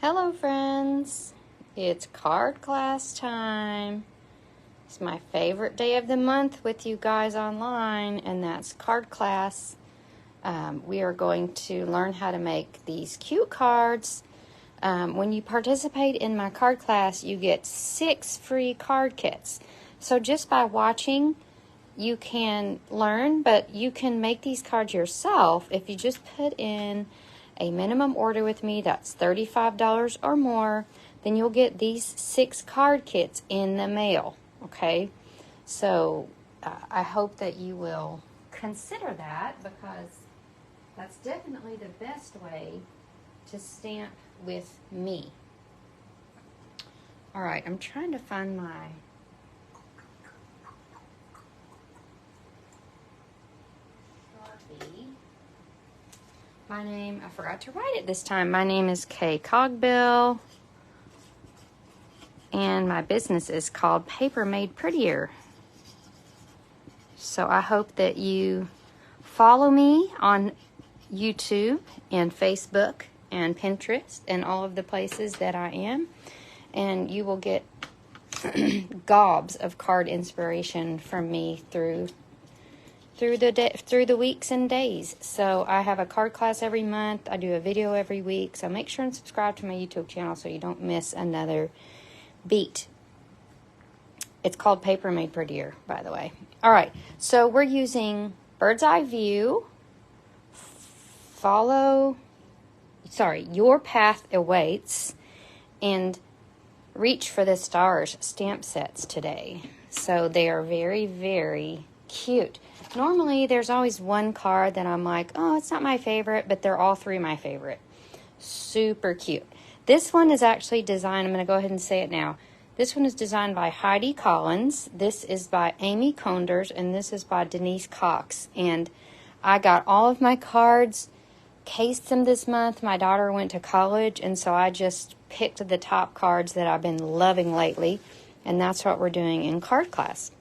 Hello friends, it's card class time. It's my favorite day of the month with you guys online, and that's card class. We are going to learn how to make these cute cards. When you participate in my card class, you get 6 free card kits. So just by watching, you can learn, but you can make these cards yourself if you just put in a minimum order with me that's $35 or more. Then you'll get these 6 card kits in the mail. Okay, so I hope that you will consider that, because that's definitely the best way to stamp with me. All right, I'm trying to find my Sharpie. My name, I forgot to write it this time. My name is Cogbill, and my business is called Papermadeprettier. So I hope that you follow me on YouTube and Facebook and Pinterest and all of the places that I am, and you will get gobs of card inspiration from me through the weeks and days. So I have a card class every month. I do a video every week. So make sure and subscribe to my YouTube channel so you don't miss another beat. It's called Papermadeprettier, by the way. All right, so we're using Bird's Eye View, Your Path Awaits, and Reach for the Stars stamp sets today. So they are very, very cute. Normally, there's always one card that I'm like, oh, it's not my favorite, but they're all 3 my favorite. Super cute. This one is actually designed, I'm going to go ahead and say it now. This one is designed by Heidi Collins. This is by Koenders, and this is by Denise Cox. And I got all of my cards, cased them this month. My daughter went to college, and so I just picked the top cards that I've been loving lately, and that's what we're doing in card class.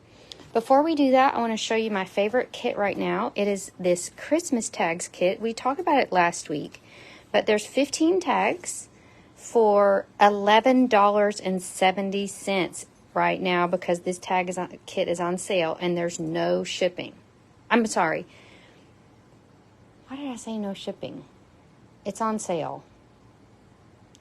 Before we do that, I want to show you my favorite kit right now. It is this Christmas tags kit. We talked about it last week, but there's 15 tags for $11.70 right now, because this kit is on sale and there's no shipping. I'm sorry. Why did I say no shipping? It's on sale.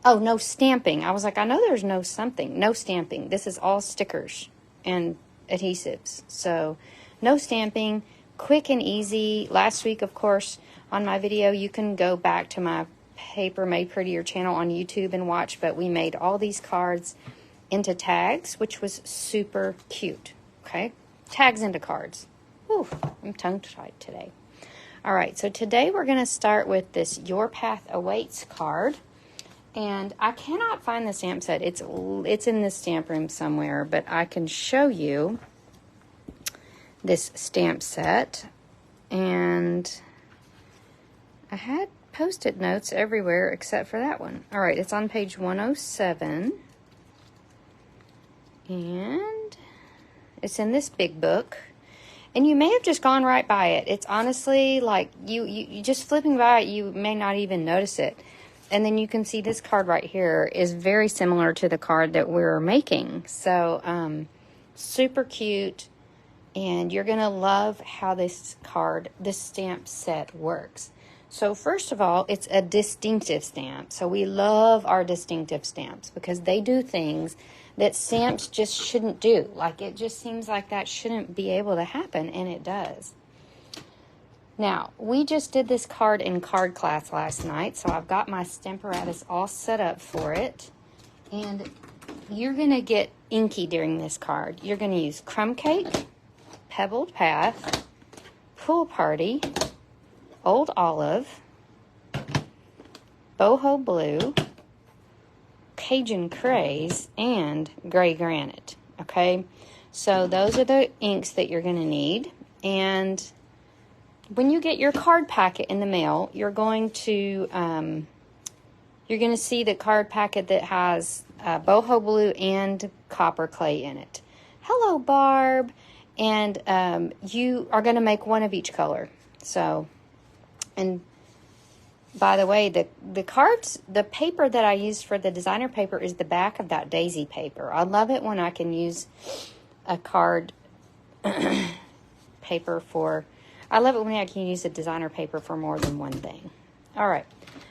Oh, no stamping. I was like, I know there's no stamping. This is all stickers and adhesives. So no stamping, quick and easy. Last week, of course, on my video, you can go back to my Papermadeprettier channel on YouTube and watch, but we made all these cards into tags, which was super cute. Okay, tags into cards. Whew, I'm tongue-tied today. All right, so today we're going to start with this Your Path Awaits card, and I cannot find the stamp set. It's in the stamp room somewhere, but I can show you this stamp set, and I had Post-it notes everywhere except for that one. All right, it's on page 107, and it's in this big book, and you may have just gone right by it. It's honestly like you just flipping by it, you may not even notice it. And then you can see this card right here is very similar to the card that we're making. So super cute, and you're gonna love how this stamp set works. So first of all, it's a distinctive stamp. So we love our distinctive stamps because they do things that stamps just shouldn't do. Like, it just seems like that shouldn't be able to happen, and it does. Now, we just did this card in card class last night, so I've got my Stamparatus all set up for it. And you're going to get inky during this card. You're going to use Crumb Cake, Pebbled Path, Pool Party, Old Olive, Boho Blue, Cajun Craze, and Gray Granite. Okay, so those are the inks that you're going to need. And when you get your card packet in the mail, you're going to see the card packet that has Boho Blue and Copper Clay in it. Hello, Barb. And you are going to make one of each color. So, and by the way, the cards, the paper that I used for the designer paper is the back of that daisy paper. I love it when I can use a card paper for, I love it when I can use a designer paper for more than one thing. All right.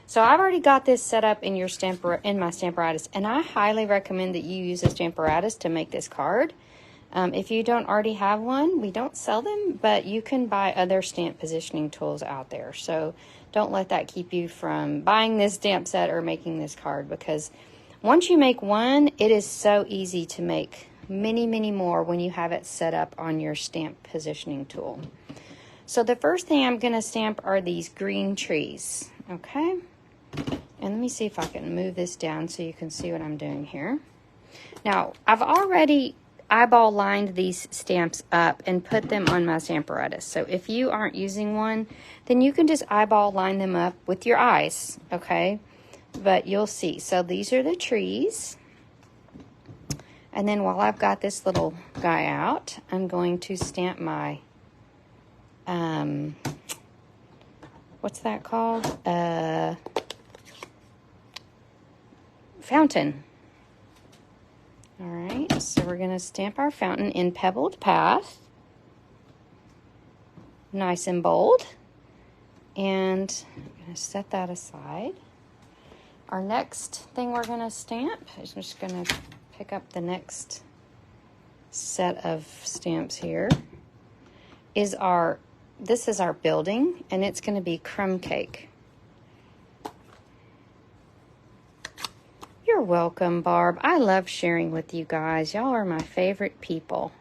So I've already got this set up in my Stamparatus, and I highly recommend that you use a Stamparatus to make this card. If you don't already have one, we don't sell them, but you can buy other stamp positioning tools out there. So don't let that keep you from buying this stamp set or making this card, because once you make one, it is so easy to make many, many more when you have it set up on your stamp positioning tool. So the first thing I'm going to stamp are these green trees, okay? And let me see if I can move this down so you can see what I'm doing here. Now, I've already eyeball lined these stamps up and put them on my Stamparatus. So if you aren't using one, then you can just eyeball line them up with your eyes, okay? But you'll see. So these are the trees. And then while I've got this little guy out, I'm going to stamp my, what's that called? Fountain. All right, so we're going to stamp our fountain in Pebbled Path. Nice and bold. And I'm going to set that aside. Our next thing we're going to stamp is, I'm just going to pick up the next set of stamps here, is this is our building, and it's going to be crumb cake. You're welcome, Barb. I love sharing with you guys. Y'all are my favorite people.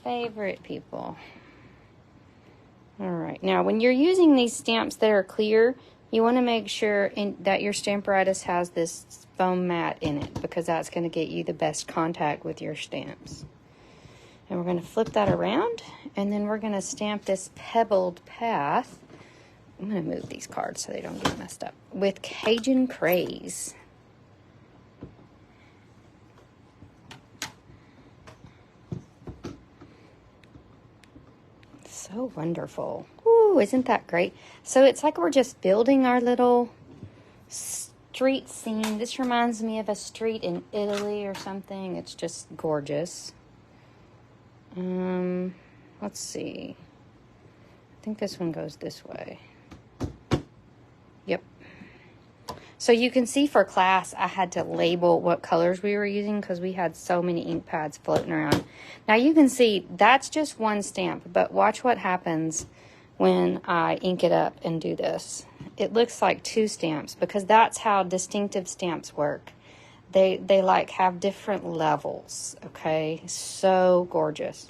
Favorite people. All right. Now, when you're using these stamps that are clear, you want to make sure that your Stamparatus has this foam mat in it, because that's going to get you the best contact with your stamps. And we're going to flip that around, and then we're going to stamp this Pebbled Path. I'm going to move these cards so they don't get messed up. With Cajun Craze. So wonderful. Ooh, isn't that great? So it's like we're just building our little street scene. This reminds me of a street in Italy or something. It's just gorgeous. Let's see. I think this one goes this way. Yep. So you can see for class, I had to label what colors we were using because we had so many ink pads floating around. Now you can see that's just one stamp, but watch what happens when I ink it up and do this. It looks like two stamps, because that's how distinctive stamps work. They like have different levels, okay? So gorgeous.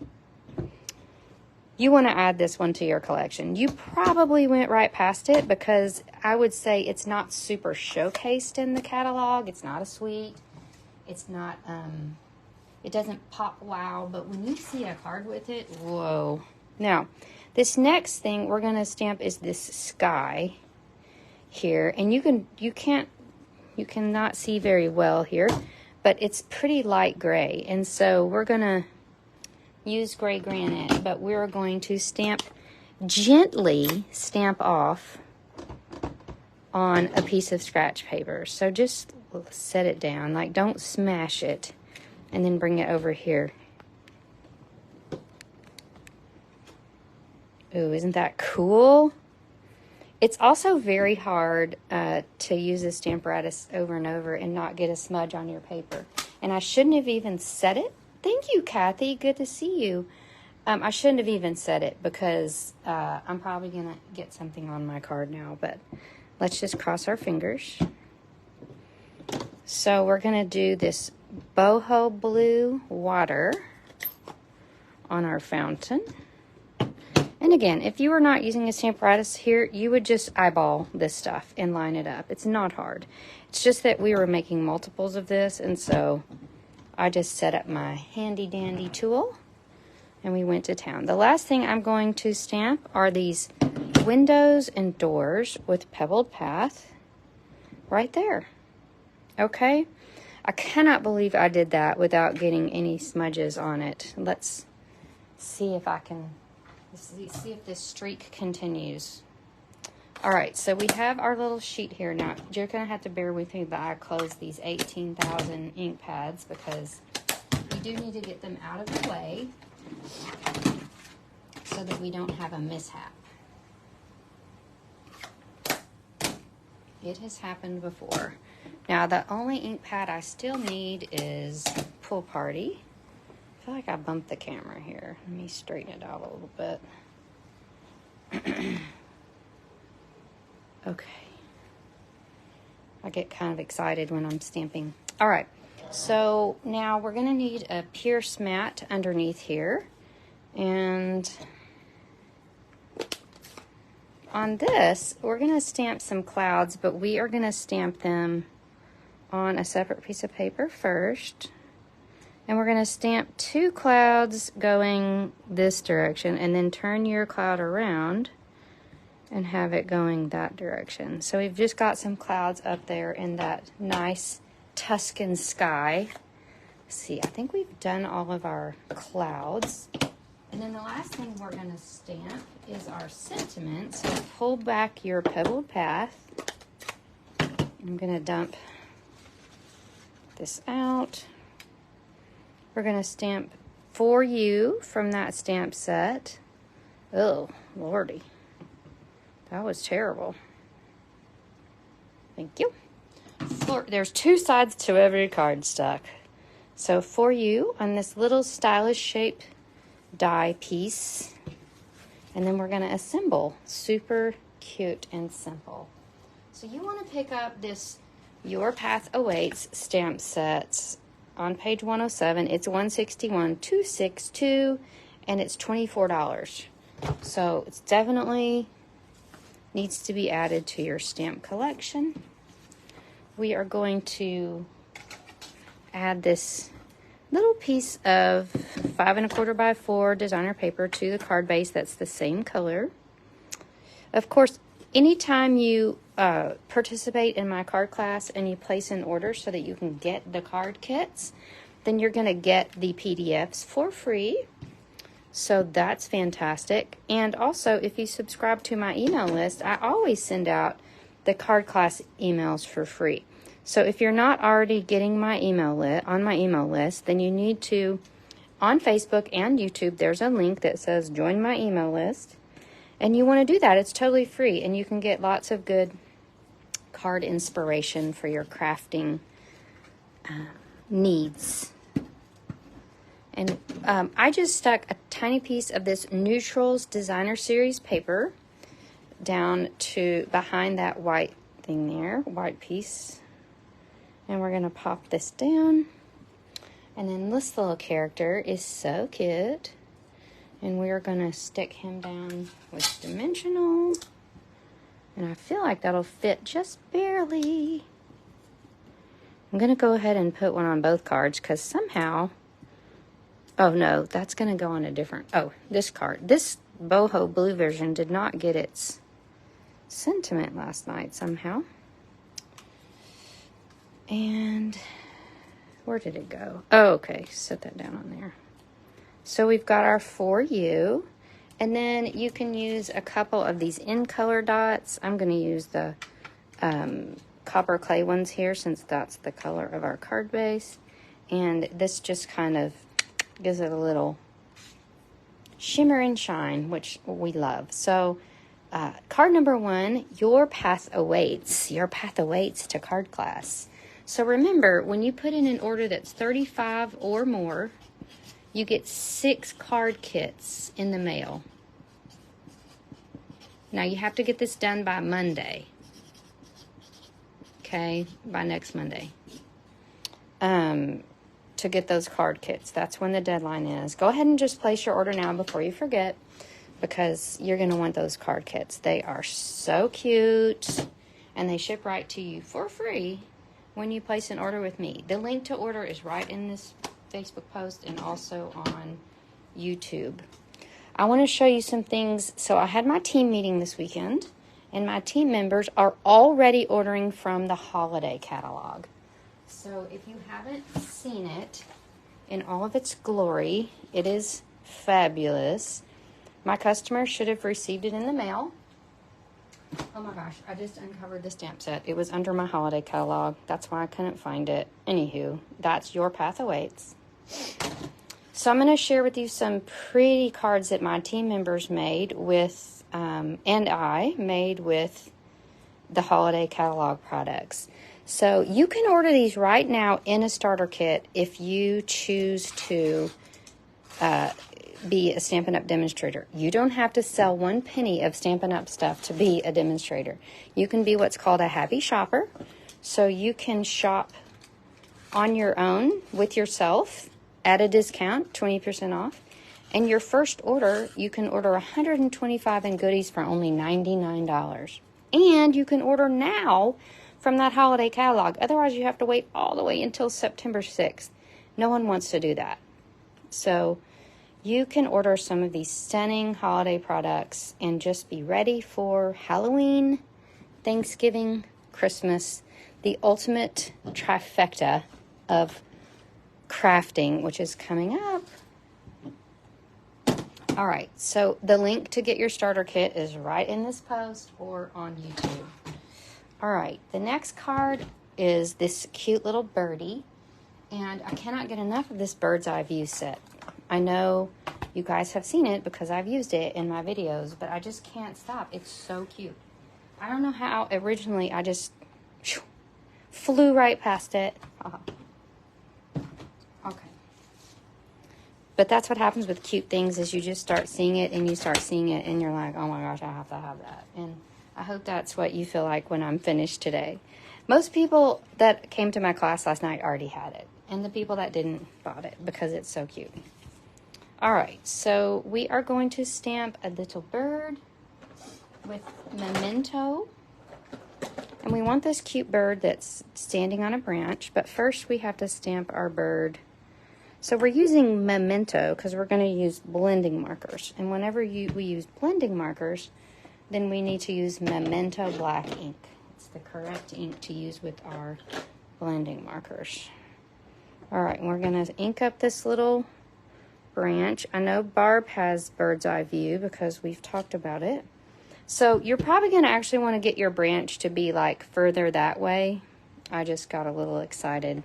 You want to add this one to your collection. You probably went right past it, because I would say it's not super showcased in the catalog. It's not a suite. It's not, it doesn't pop wow, but when you see a card with it, whoa. Now, this next thing we're going to stamp is this sky here, and you cannot see very well here, but it's pretty light gray, and so we're going to use gray granite, but we're going to gently stamp off on a piece of scratch paper. So just set it down, like don't smash it, and then bring it over here. Ooh, isn't that cool? It's also very hard to use this Stamparatus over and over and not get a smudge on your paper. And I shouldn't have even set it. Thank you, Kathy. Good to see you. I shouldn't have even said it, because I'm probably going to get something on my card now, but let's just cross our fingers. So we're going to do this boho blue water on our fountain. And again, if you were not using a Stamparatus here, you would just eyeball this stuff and line it up. It's not hard. It's just that we were making multiples of this, and so I just set up my handy dandy tool and we went to town. The last thing I'm going to stamp are these windows and doors with Pebbled Path right there. Okay? I cannot believe I did that without getting any smudges on it. Let's see if I can see if this streak continues. All right, so we have our little sheet here. Now, you're going to have to bear with me that I close these 18,000 ink pads because we do need to get them out of the way so that we don't have a mishap. It has happened before. Now, the only ink pad I still need is Pool Party. I feel like I bumped the camera here. Let me straighten it out a little bit. Okay. I get kind of excited when I'm stamping. All right. So now we're going to need a Pierce mat underneath here. And on this, we're going to stamp some clouds, but we are going to stamp them on a separate piece of paper first. And we're going to stamp 2 clouds going this direction and then turn your cloud around and have it going that direction. So we've just got some clouds up there in that nice Tuscan sky. Let's see, I think we've done all of our clouds. And then the last thing we're going to stamp is our sentiment. So pull back your pebbled path. I'm going to dump this out. We're going to stamp For You from that stamp set. Oh, Lordy. That was terrible. Thank you. There's 2 sides to every cardstock. So For You on this little stylish shape die piece. And then we're going to assemble. Super cute and simple. So you want to pick up this Your Path Awaits stamp sets on page 107. It's 161,262 and it's $24. So it's definitely needs to be added to your stamp collection. We are going to add this little piece of 5 1/4 by 4 designer paper to the card base that's the same color. Of course, anytime you participate in my card class and you place an order so that you can get the card kits, then you're going to get the PDFs for free. So that's fantastic. And also, if you subscribe to my email list, I always send out the card class emails for free. So if you're not already getting my email on my email list, then you need to, on Facebook and YouTube, there's a link that says join my email list. And you want to do that. It's totally free. And you can get lots of good card inspiration for your crafting needs. And I just stuck a tiny piece of this Neutrals Designer Series paper down to behind that white thing there, white piece. And we're going to pop this down. And then this little character is so cute. And we're going to stick him down with dimensional. And I feel like that'll fit just barely. I'm going to go ahead and put one on both cards because somehow... Oh, no, that's going to go on a different... Oh, this card. This boho blue version did not get its sentiment last night somehow. And where did it go? Oh, okay. Set that down on there. So we've got our For You. And then you can use a couple of these in color dots. I'm going to use the copper clay ones here since that's the color of our card base. And this just kind of gives it a little shimmer and shine, which we love. So card number 1, Your Path Awaits. Your Path Awaits to card class. So remember, when you put in an order that's 35 or more, you get 6 card kits in the mail. Now you have to get this done by Monday. Okay, by next Monday. To get those card kits. That's when the deadline is. Go ahead and just place your order now before you forget, because you're going to want those card kits. They are so cute, and they ship right to you for free when you place an order with me. The link to order is right in this Facebook post and also on YouTube. I want to show you some things. So I had my team meeting this weekend, and my team members are already ordering from the holiday catalog. So if you haven't seen it in all of its glory, it is fabulous. My customers should have received it in the mail. Oh my gosh, I just uncovered the stamp set. It was under my holiday catalog. That's why I couldn't find it. Anywho, that's Your Path Awaits. So I'm going to share with you some pretty cards that my team members made with, and I made with the holiday catalog products. So you can order these right now in a starter kit if you choose to be a Stampin' Up! Demonstrator. You don't have to sell 1 penny of Stampin' Up! Stuff to be a demonstrator. You can be what's called a happy shopper. So you can shop on your own with yourself at a discount, 20% off. And your first order, you can order 125 in goodies for only $99. And you can order now from that holiday catalog. Otherwise, you have to wait all the way until September 6th. No one wants to do that. So you can order some of these stunning holiday products and just be ready for Halloween, Thanksgiving, Christmas, the ultimate trifecta of crafting, which is coming up. All right, so the link to get your starter kit is right in this post or on YouTube. All right, the next card is this cute little birdie, and I cannot get enough of this bird's eye view set. I know you guys have seen it because I've used it in my videos, but I just can't stop. It's so cute. I don't know how originally I just flew right past it. Okay. But that's what happens with cute things is you just start seeing it and you start seeing it and you're like, oh my gosh, I have to have that. And I hope that's what you feel like when I'm finished today. Most people that came to my class last night already had it. And the people that didn't bought it because it's so cute. All right, so we are going to stamp a little bird with Memento. And we want this cute bird that's standing on a branch. But first we have to stamp our bird. So we're using Memento because we're going to use blending markers. And whenever we use blending markers, then we need to use Memento black ink. It's the correct ink to use with our blending markers. All right, and we're going to ink up this little branch. I know Barb has bird's eye view because we've talked about it. So you're probably going to actually want to get your branch to be like further that way. I just got a little excited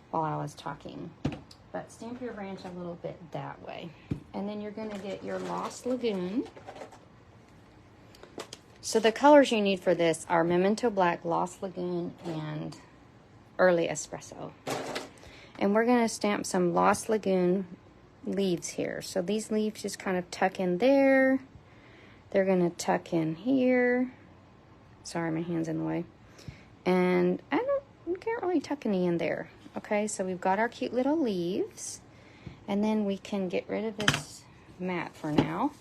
while I was talking. But stamp your branch a little bit that way. And then you're going to get your Lost Lagoon. So the colors you need for this are Memento Black, Lost Lagoon, and Early Espresso. And we're going to stamp some Lost Lagoon leaves here. So these leaves just kind of tuck in there. They're going to tuck in here. Sorry, my hand's in the way. And you can't really tuck any in there. Okay, so we've got our cute little leaves. And then we can get rid of this mat for now.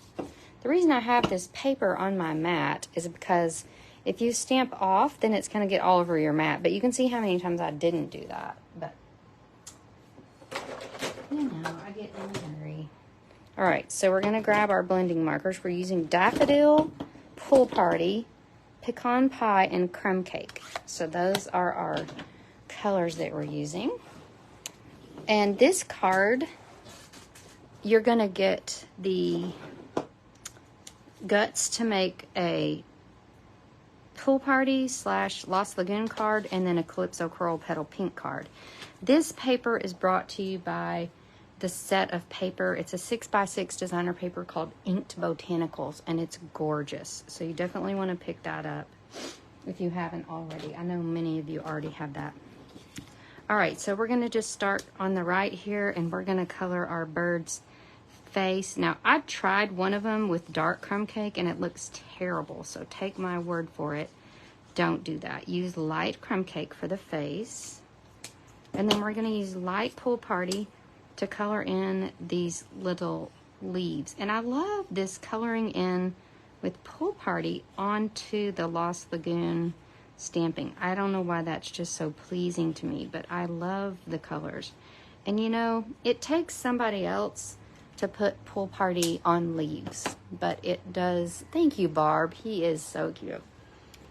The reason I have this paper on my mat is because if you stamp off, then it's going to get all over your mat. But you can see how many times I didn't do that. But, you know, I get in a hurry. All right, so we're going to grab our blending markers. We're using Daffodil, Pool Party, Pecan Pie, and Crumb Cake. So those are our colors that we're using. And this card, you're going to get the guts to make a Pool Party / Lost Lagoon card and then a Calypso Coral Petal Pink card. This paper is brought to you by the set of paper. It's a 6x6 designer paper called Inked Botanicals, and it's gorgeous. So you definitely want to pick that up if you haven't already. I know many of you already have that. All right, so we're going to just start on the right here, and we're going to color our bird's face. Now, I've tried one of them with dark crumb cake, and it looks terrible. So take my word for it. Don't do that. Use light crumb cake for the face. And then we're going to use light Pool Party to color in these little leaves. And I love this coloring in with Pool Party onto the Lost Lagoon stamping. I don't know why that's just so pleasing to me, but I love the colors. And you know, it takes somebody else to put Pool Party on leaves, but it does. Thank you, Barb. He is so cute.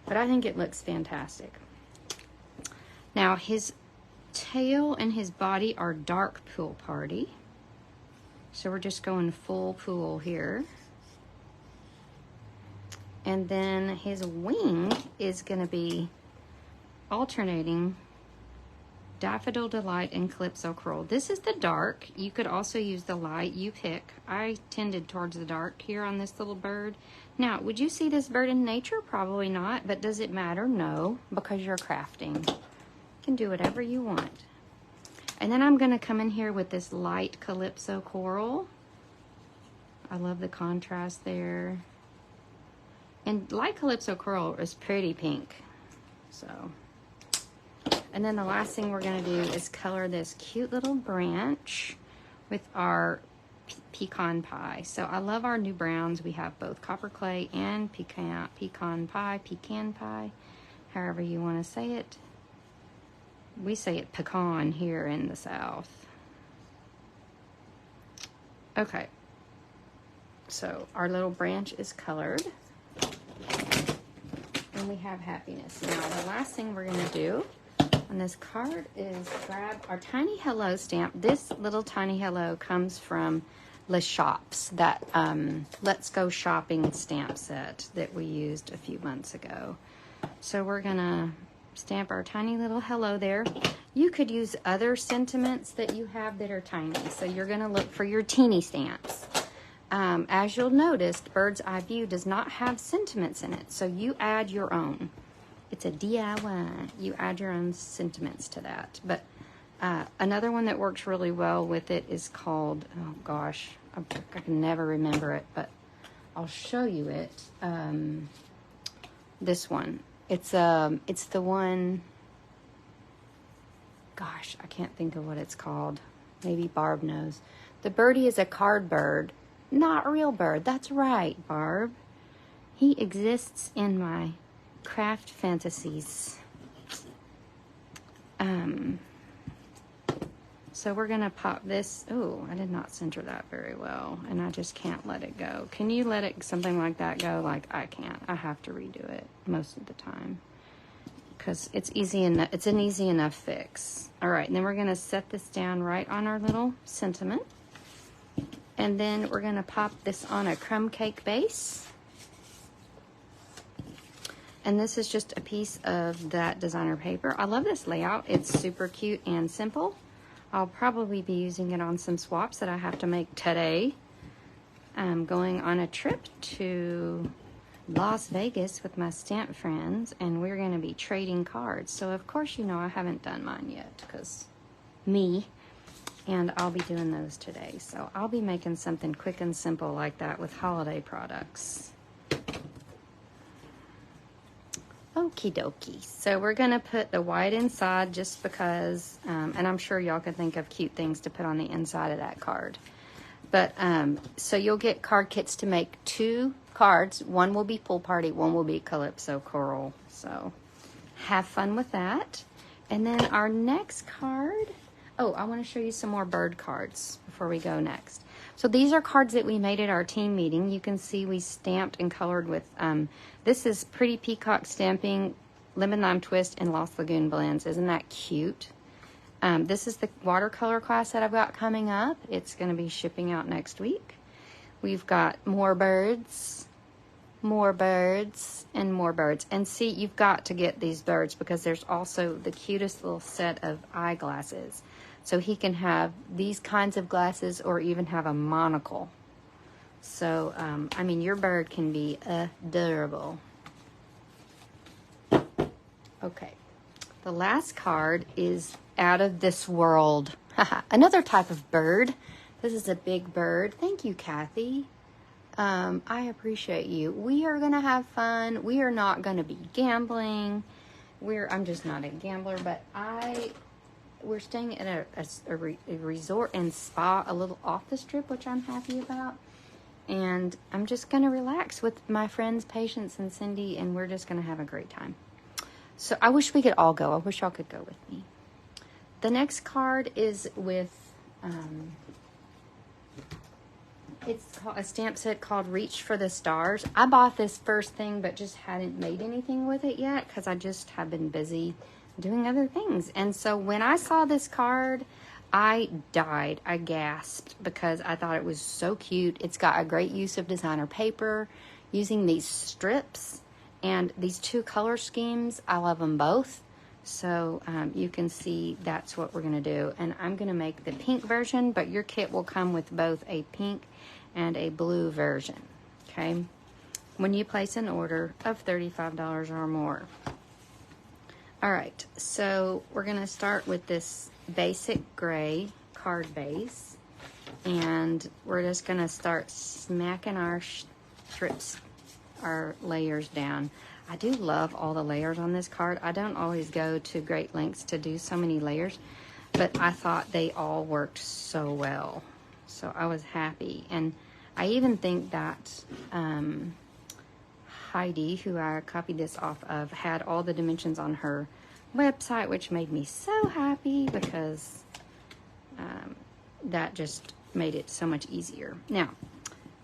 But I think it looks fantastic. Now, his tail and his body are dark Pool Party. So we're just going full pool here. And then his wing is going to be alternating Daffodil Delight and Calypso Coral. This is the dark. You could also use the light, you pick. I tended towards the dark here on this little bird. Now, would you see this bird in nature? Probably not, but does it matter? No, because you're crafting. You can do whatever you want. And then I'm going to come in here with this light Calypso Coral. I love the contrast there. And light Calypso Coral is pretty pink. So, and then the last thing we're going to do is color this cute little branch with our pecan pie. So I love our new browns. We have both copper clay and pecan pie, however you want to say it. We say it pecan here in the South. Okay. So our little branch is colored. And we have happiness. Now the last thing we're going to do on this card is grab our tiny hello stamp. This little tiny hello comes from Les Shops, that Let's Go Shopping stamp set that we used a few months ago. So we're going to stamp our tiny little hello there. You could use other sentiments that you have that are tiny. So you're going to look for your teeny stamps. As you'll notice, Bird's Eye View does not have sentiments in it, so you add your own. It's a DIY. You add your own sentiments to that. But another one that works really well with it is called, oh gosh, I can never remember it, but I'll show you it. This one. It's the one, gosh, I can't think of what it's called. Maybe Barb knows. The birdie is a card bird. Not a real bird. That's right, Barb. He exists in my craft fantasies. So we're going to pop this. Oh, I did not center that very well, and I just can't let it go. Can you let it, something like that go? Like, I can't. I have to redo it most of the time because it's easy enough. It's an easy enough fix. All right, and then we're going to set this down right on our little sentiment. And then we're going to pop this on a crumb cake base. And this is just a piece of that designer paper. I love this layout. It's super cute and simple. I'll probably be using it on some swaps that I have to make today. I'm going on a trip to Las Vegas with my stamp friends, and we're going to be trading cards. So, of course, you know I haven't done mine yet because me. And I'll be doing those today. So I'll be making something quick and simple like that with holiday products. Okie dokie. So we're going to put the white inside just because, and I'm sure y'all can think of cute things to put on the inside of that card. But, so you'll get card kits to make 2 cards. One will be Pool Party, one will be Calypso Coral. So have fun with that. And then our next card, oh, I want to show you some more bird cards before we go next. So these are cards that we made at our team meeting. You can see we stamped and colored with, this is Pretty Peacock Stamping, Lemon Lime Twist, and Lost Lagoon Blends. Isn't that cute? This is the watercolor class that I've got coming up. It's going to be shipping out next week. We've got more birds, and more birds. And see, you've got to get these birds because there's also the cutest little set of eyeglasses. So he can have these kinds of glasses or even have a monocle. So, I mean, your bird can be adorable. Okay. The last card is Out of This World. Another type of bird. This is a big bird. Thank you, Kathy. I appreciate you. We are going to have fun. We are not going to be gambling. I'm just not a gambler, but we're staying at a resort and spa a little off the strip, which I'm happy about. And I'm just going to relax with my friends, Patience and Cindy, and we're just going to have a great time. So I wish we could all go. I wish y'all could go with me. The next card is with, it's a stamp set called Reach for the Stars. I bought this first thing, but just hadn't made anything with it yet because I just have been busy doing other things. And so when I saw this card, I died. I gasped because I thought it was so cute. It's got a great use of designer paper. using these strips and these two color schemes. I love them both. So you can see that's what we're going to do. And I'm going to make the pink version, but your kit will come with both a pink and a blue version, okay? When you place an order of $35 or more. All right, so we're going to start with this basic gray card base. And we're just going to start smacking our strips, our layers down. I do love all the layers on this card. I don't always go to great lengths to do so many layers, but I thought they all worked so well. So I was happy. And I even think that Heidi, who I copied this off of, had all the dimensions on her website, which made me so happy because that just made it so much easier. Now,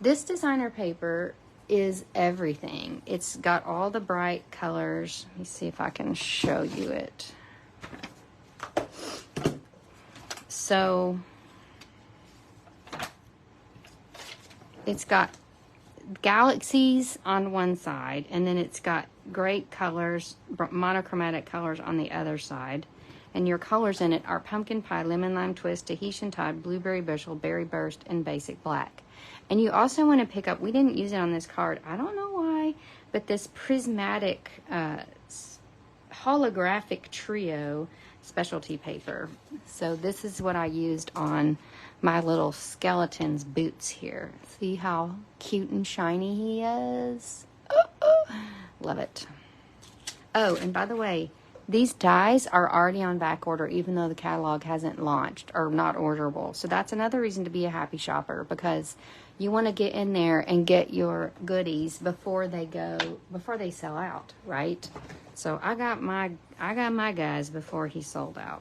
this designer paper is everything. It's got all the bright colors. Let me see if I can show you it. So it's got galaxies on one side, and then it's got great colors, monochromatic colors on the other side. And your colors in it are pumpkin pie, lemon lime twist, Tahitian tide, blueberry bushel, berry burst, and basic black. And you also want to pick up, we didn't use it on this card, I don't know why, but this prismatic holographic trio specialty paper. So this is what I used on my little skeleton's boots here. See how cute and shiny he is? Love it. Oh, and by the way, these dies are already on back order, even though the catalog hasn't launched or not orderable. So that's another reason to be a happy shopper, because you want to get in there and get your goodies before they sell out, right? So I got my guys before he sold out.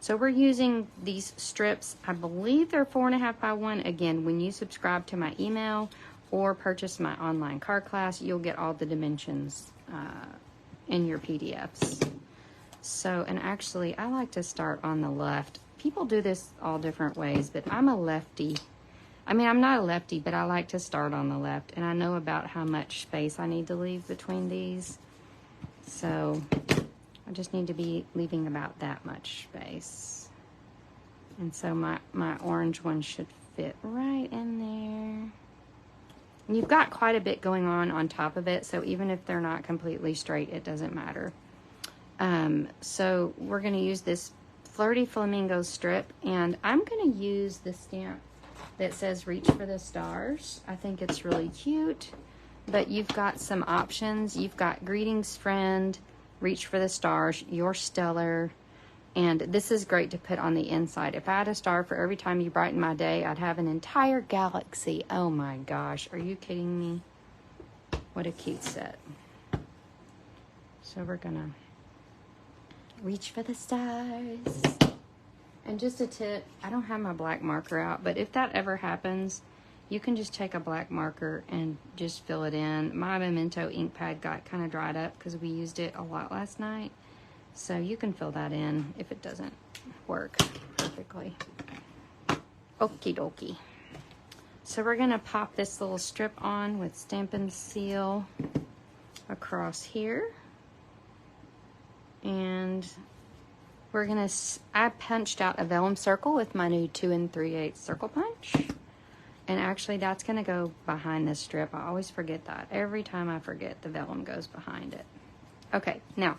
So we're using these strips. I believe they're 4.5 by 1. Again, when you subscribe to my email or purchase my online card class, you'll get all the dimensions in your PDFs. So, and actually, I like to start on the left. People do this all different ways, but I'm a lefty. I mean, I'm not a lefty, but I like to start on the left, and I know about how much space I need to leave between these. So I just need to be leaving about that much space. And so my orange one should fit right in there. And you've got quite a bit going on top of it, so even if they're not completely straight, it doesn't matter. So we're going to use this Flirty Flamingo strip, and I'm going to use the stamp that says Reach for the Stars. I think it's really cute, but you've got some options. You've got Greetings Friend, Reach for the Stars, You're Stellar, and this is great to put on the inside. If I had a star for every time you brighten my day, I'd have an entire galaxy. Oh my gosh, are you kidding me? What a cute set. So we're gonna reach for the stars. And just a tip, I don't have my black marker out, but if that ever happens, you can just take a black marker and just fill it in. My Memento ink pad got kind of dried up because we used it a lot last night. So you can fill that in if it doesn't work perfectly. Okie dokie. So we're going to pop this little strip on with Stampin' Seal across here. And we're going to, I punched out a vellum circle with my new 2 3/8 circle punch. And actually that's going to go behind this strip. I always forget that. Every time I forget, the vellum goes behind it. Okay, now,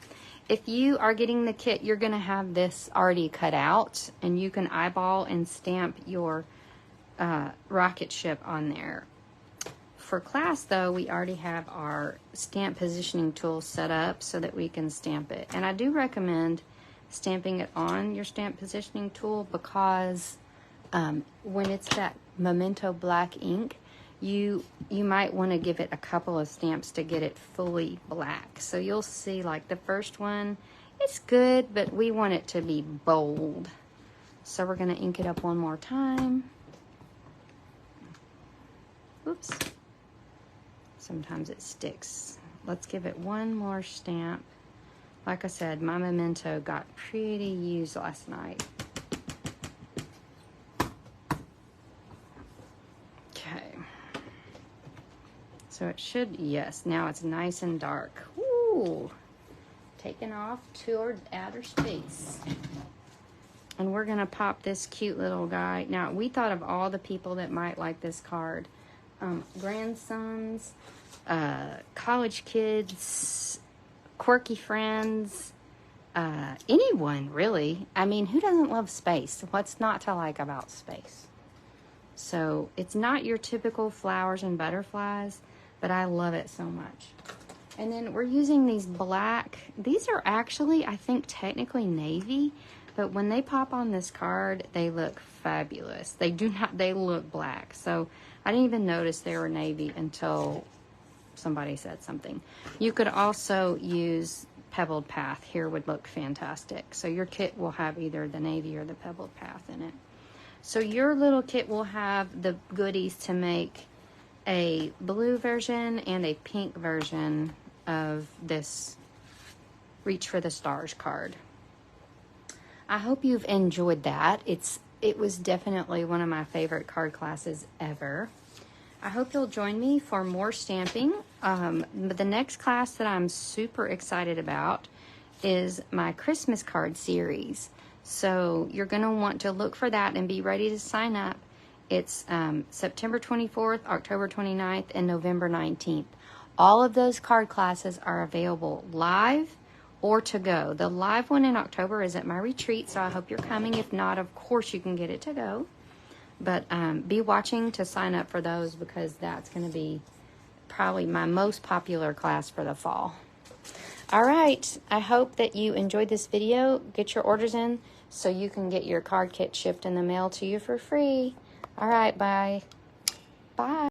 if you are getting the kit, you're going to have this already cut out, and you can eyeball and stamp your rocket ship on there. For class, though, we already have our stamp positioning tool set up so that we can stamp it. And I do recommend stamping it on your stamp positioning tool because when it's that Memento black ink, you might want to give it a couple of stamps to get it fully black. So you'll see, like the first one, it's good, but we want it to be bold. So we're going to ink it up one more time. Oops. Sometimes it sticks. Let's give it one more stamp. Like I said, my Memento got pretty used last night. So it should, yes, now it's nice and dark. Ooh, taking off toward outer space. And we're gonna pop this cute little guy. Now, we thought of all the people that might like this card. Grandsons, college kids, quirky friends, anyone really. I mean, who doesn't love space? What's not to like about space? So it's not your typical flowers and butterflies, but I love it so much. And then we're using these black, these are actually, I think, technically navy, but when they pop on this card, they look fabulous. They do not, they look black. So I didn't even notice they were navy until somebody said something. You could also use pebbled path. Here would look fantastic. So your kit will have either the navy or the pebbled path in it. So your little kit will have the goodies to make a blue version and a pink version of this Reach for the Stars card. I hope you've enjoyed that. It was definitely one of my favorite card classes ever. I hope you'll join me for more stamping. But the next class that I'm super excited about is my Christmas card series. So you're going to want to look for that and be ready to sign up. It's September 24th, October 29th, and November 19th. All of those card classes are available live or to go. The live one in October is at my retreat, so I hope you're coming. If not, of course, you can get it to go. But be watching to sign up for those because that's going to be probably my most popular class for the fall. All right, I hope that you enjoyed this video. Get your orders in so you can get your card kit shipped in the mail to you for free. All right, bye. Bye.